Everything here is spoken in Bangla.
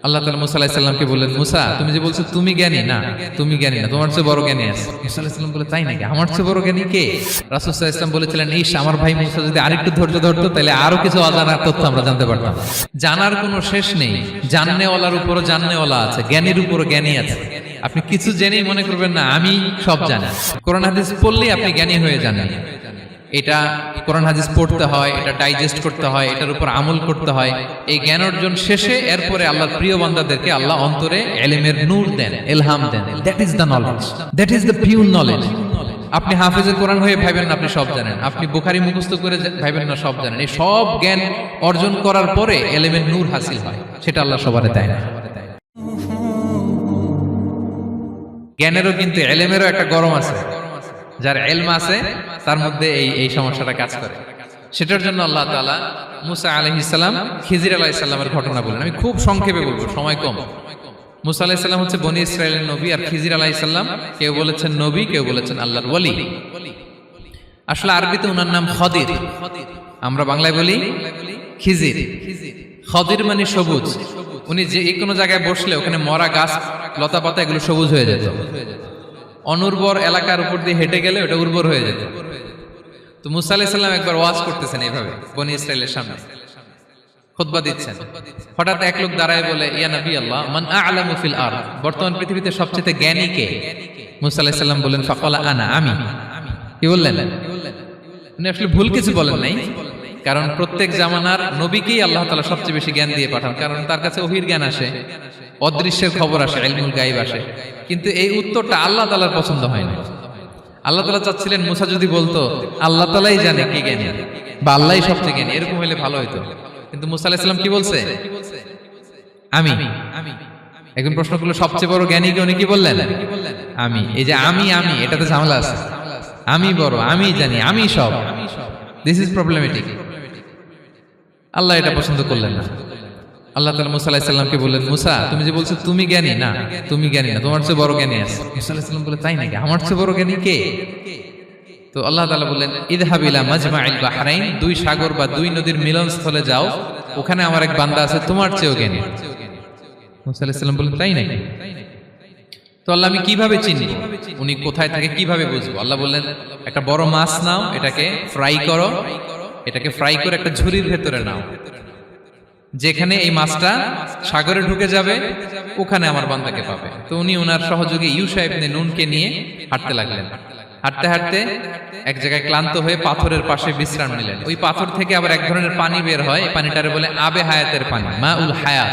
আল্লাহ তাআলা মুসা আলাইহিস সালামকে বললেন, মুসা তুমি যে বলছো তুমি জ্ঞানী না, তুমি জ্ঞানী না, তোমার চেয়ে বড় জ্ঞানী আছে। মুসা আলাইহিস সালাম বলে, তাই নাকি? আমার চেয়ে বড় জ্ঞানী কে? রাসূল সাল্লাল্লাহু আলাইহি ওয়াসাল্লাম বলেছিলেন, ইস আমার ভাই মুসা যদি আরেকটু ধৈর্য ধরতো তাহলে আরো কিছু অজানা তথ্য আমরা জানতে পারতাম। জানার কোনো শেষ নেই, জাননেওয়ালার উপরও জাননেওয়ালা আছে, জ্ঞানীর উপরও জ্ঞানী আছে। আপনি কিছু জেনেই মনে করবেন না আমি সব জানি। কোরআন হাদিস পড়লেই আপনি জ্ঞানী হয়ে জানেন। এটা কোরআন হাদিস পড়তে হয়, এটা ডাইজেস্ট করতে হয়, এটার উপর আমল করতে হয়। এই জ্ঞান অর্জন শেষে এরপরে আল্লাহর প্রিয় বান্দাদেরকে আল্লাহ অন্তরে ইলমের নূর দেন, ইলহাম দেন। That is the knowledge, that is the pure knowledge. আপনি হাফেজে কোরআন হয়ে ভাবেন না আপনি সব জানেন, আপনি বুখারী মুখস্থ করে ভাবেন না সব জানেন। এই সব জ্ঞান অর্জন করার পরে ইলমের নূর হাসিল হয়, সেটা আল্লাহ সবারে দেয় না। জ্ঞানেরও কিন্তু ইলমেরও একটা গরম আছে। যার ইলম আছে তার মধ্যে এই সমস্যাটা কাজ করে। সেটার জন্য আল্লাহ তাআলা মুসা আলাইহিস সালাম, খিজির আলাইহিস সালামের ঘটনা বলেন। আমি খুব সংক্ষেপে বলবো, সময় কম। মুসা আলাইহিস সালাম হচ্ছে বনি ইসরাইলের নবী, আর খিজির আলাইহিস সালাম কেউ বলেছেন নবী, কেউ বলেছেন আল্লাহর ওলি। আসলে আরবিতে ওনার নাম খদির, আমরা বাংলায় বলি খিজির। খদির মানে সবুজ। উনি যে কোনো জায়গায় বসলে ওখানে মরা গাছ লতা পাতা এগুলো সবুজ হয়ে যেত। অনুর্বর এলাকার উপর দিয়ে হেঁটে গেলে ওটা উর্বর হয়ে যেত। তো মুসা আলাইহিস সালাম একবার ওয়াজ করতেছেন এইভাবে বনি ইসরাইলের সামনে, খুতবা দিচ্ছেন। হঠাৎ এক লোক দাঁড়ায় বলে, ইয়া নবী আল্লাহ, মান আ'লামু ফিল আরদ, বর্তমান পৃথিবীতে সবচেয়ে জ্ঞানী কে? মুসা আলাইহিস সালাম বলেন, ফাকালা আনা, আমি। কি বললেন? উনি আসলে ভুল কিছু বলেন নাই, কারণ প্রত্যেক জামানার নবীকেই আল্লাহ তাআলা সবচেয়ে বেশি জ্ঞান দিয়ে পাঠান, কারণ তার কাছে ওহীর জ্ঞান আসে, অদৃশ্যের খবর আসে, ইলমুল গায়ব আসে। কিন্তু এই উত্তরটা আল্লাহ তাআলার পছন্দ হয় না। আল্লাহ তাআলা চাচ্ছিলেন মুসা যদি বলতো আল্লাহ তাআলাই জানে কে জ্ঞানী বা আল্লাহই সবচেয়ে জ্ঞানী, এরকম হলে ভালো হতো। কিন্তু মুসা আলাইহিস সালাম কি বলছে? আমি। একজন প্রশ্ন করলো সবচেয়ে বড় জ্ঞানী কে? উনি কি বললেন? আমি। এই যে আমি এটাতে ঝামেলা আছে। আমি বড়, আমি জানি, আমি সব। This is problematic. আল্লাহ এটা পছন্দ করলেন না। আল্লাহ তাআলা মুসা আলাইহিস সালামকে বললেন, মুসা তুমি যে বলছো তুমি জ্ঞানী না, তুমি জ্ঞানী না, তোমার চেয়ে বড় জ্ঞানী আছে। মুসা আলাইহিস সালাম বলে, তাই নাকি? আমার চেয়ে বড় জ্ঞানী কে? তো আল্লাহ তাআলা বললেন, ইযহাব ইলা মাজমাইল বাহরাইন, দুই সাগর বা দুই নদীর মিলনস্থলে যাও, ওখানে আমার এক বান্দা আছে তোমার চেয়েও জ্ঞানী। মুসা আলাইহিস সালাম বললেন, তাই নাকি? তো আল্লাহ, আমি কিভাবে চিনি উনি কোথায় থাকে, কিভাবে বুঝবো? আল্লাহ বললেন, একটা বড় মাছ নাও, এটাকে ফ্রাই করো, এটাকে ফ্রাই করে একটা ঝুড়ির ভেতরে নাও, যেখানে এই মাছটা সাগরে ঢুকে যাবে ওখানে আমার বান্দাকে পাবে। তো উনি ওনার সহযোগী ইউশা ইবনে নুনকে নিয়ে হাঁটতে লাগলেন। হাঁটতে হাঁটতে এক জায়গায় ক্লান্ত হয়ে পাথরের পাশে বিশ্রাম নিলেন। ওই পাথর থেকে আবার এক ধরনের পানি বের হয়, এই পানিটারে বলে আবে হায়াতের পানি, মাউল হায়াত।